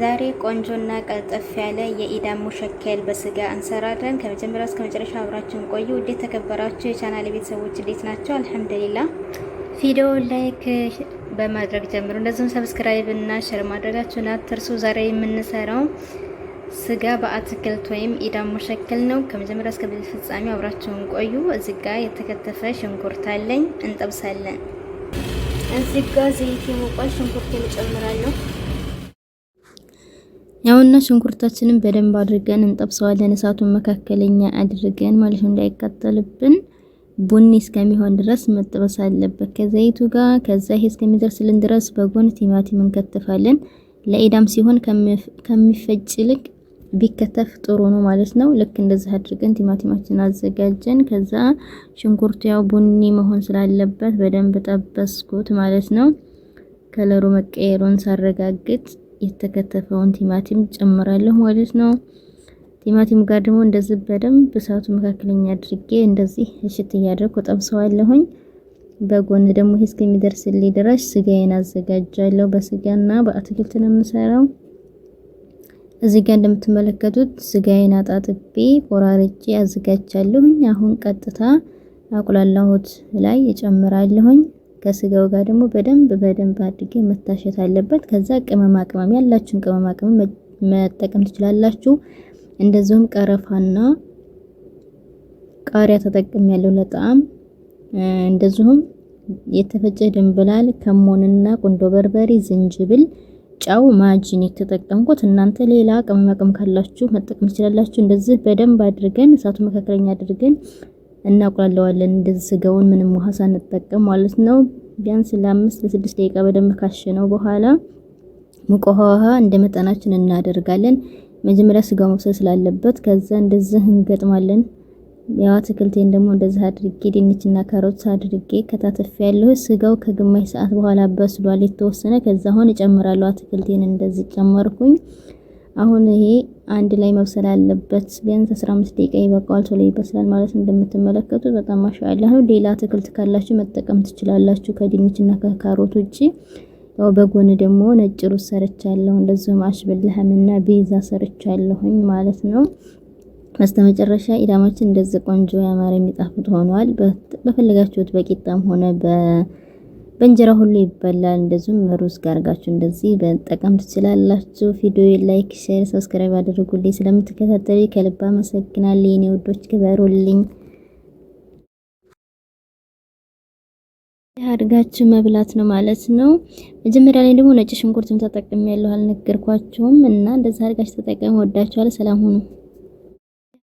ዛሬ ቆንጆና ቀልጠፍ ያለ የኢዳም ሙሸከል በስጋ እንሰራለን። ከመጀመሪያው እስከ መጨረሻ አብራችሁን ቆዩ። ውድ የተከበራችሁ የቻናሌ ቤተሰቦች እንዴት ናቸው? አልሐምዱሊላህ። ቪዲዮ ላይክ በማድረግ ጀምሩ። እንደዚሁም ሰብስክራይብ እና ሼር ማድረጋችሁን አትርሱ። ዛሬ የምንሰራው ስጋ በአትክልት ወይም ኢዳም ሙሸከል ነው። ከመጀመሪያው እስከ ፍጻሜው አብራችሁን ቆዩ። እዚህ ጋር የተከተፈ ሽንኩርት አለኝ፣ እንጠብሳለን። እዚህ ጋር ዘይት የሞቋል፣ ሽንኩርት እጨምራለሁ። ያውና ሽንኩርታችንን በደንብ አድርገን እንጠብሰዋለን። እሳቱን መካከለኛ አድርገን ማለት ነው፣ እንዳይቃጠልብን ቡኒ እስከሚሆን ድረስ መጥበስ አለበት ከዘይቱ ጋር። ከዛ ይሄ እስከሚደርስልን ድረስ በጎን ቲማቲም እንከትፋለን። ለኢዳም ሲሆን ከሚፈጭ ይልቅ ቢከተፍ ጥሩ ነው ማለት ነው። ልክ እንደዚህ አድርገን ቲማቲማችን አዘጋጀን። ከዛ ሽንኩርቱ ያው ቡኒ መሆን ስላለበት በደንብ ጠበስኩት ማለት ነው። ከለሩ መቀየሩን ሳረጋግጥ የተከተፈውን ቲማቲም ጨምራለሁ ማለት ነው። ቲማቲም ጋር ደግሞ እንደዚህ በደንብ እሳቱ መካከለኛ አድርጌ እንደዚህ እሽት እያደረኩ ጠብሰዋለሁኝ። በጎን ደግሞ ይሄ እስከሚደርስልኝ ድረስ ስጋዬን አዘጋጃለሁ። በስጋና በአትክልት ነው የምሰራው። እዚህ ጋር እንደምትመለከቱት ስጋዬን አጣጥቤ ቆራርጬ አዘጋጃለሁኝ። አሁን ቀጥታ አቁላላሁት ላይ እጨምራለሁኝ። ከስጋው ጋር ደግሞ በደንብ አድርጌ መታሸት አለበት። ከዛ ቅመማ ቅመም ያላችሁን ቅመማ ቅመም መጠቀም ትችላላችሁ። እንደዚሁም ቀረፋና ቃሪያ ተጠቅሜያለሁ ለጣዕም። እንደዚሁም የተፈጨ ድንብላል፣ ከሞንና ቁንዶ በርበሬ፣ ዝንጅብል፣ ጫው፣ ማጂን የተጠቀምኩት። እናንተ ሌላ ቅመማ ቅመም ካላችሁ መጠቀም ትችላላችሁ። እንደዚህ በደንብ አድርገን እሳቱ መካከለኛ አድርገን እናቁላለዋለን። እንደዚህ ስጋውን ምንም ውሃ ሳንጠቀም ማለት ነው። ቢያንስ ለ5 ለ6 ደቂቃ በደንብ ካሸነው በኋላ ሙቅ ውሃ እንደመጠናችን እናደርጋለን። መጀመሪያ ስጋው መብሰል ስላለበት ከዛ እንደዚህ እንገጥማለን። ያው አትክልቴን ደግሞ እንደዚህ አድርጌ ድንችና ካሮት አድርጌ ከታተፍ ያለው ስጋው ከግማሽ ሰዓት በኋላ በስሏል የተወሰነ። ከዛ አሁን እጨምራለሁ አትክልቴን እንደዚህ ጨመርኩኝ። አሁን ይሄ አንድ ላይ መብሰል አለበት። ቢያንስ 15 ደቂቃ ይበቃዋል፣ ቶሎ ይበስላል ማለት እንደምትመለከቱት በጣም ማሻአላህ ነው። ሌላ አትክልት ካላችሁ መጠቀም ትችላላችሁ ከድንችና ከካሮት ውጪ። ያው በጎን ደግሞ ነጭ ሩዝ ሰርቻለሁ፣ እንደዚሁም አሽብል ለህምና ቢዛ ሰርቻለሁኝ ማለት ነው። በስተመጨረሻ ኢዳማችን እንደዚህ ቆንጆ ያማረ የሚጣፍጥ ሆኗል። በፈለጋችሁት በቂጣም ሆነ በእንጀራ ሁሉ ይበላል። እንደዚሁም ሩዝ ጋር አድርጋችሁ እንደዚህ በጠቀም ትችላላችሁ። ቪዲዮ ላይክ፣ ሼር፣ ሰብስክራይብ አድርጉልኝ። ስለምትከታተሉ ከልብ አመሰግናለሁ። የኔ ውዶች ክበሩልኝ። አድርጋችሁ መብላት ነው ማለት ነው። መጀመሪያ ላይ ደግሞ ነጭ ሽንኩርትም ተጠቅሜያለሁ አልነገርኳችሁም እና እንደዛ አድርጋችሁ ተጠቀሙ። ወዳችኋለሁ። ሰላም ሁኑ።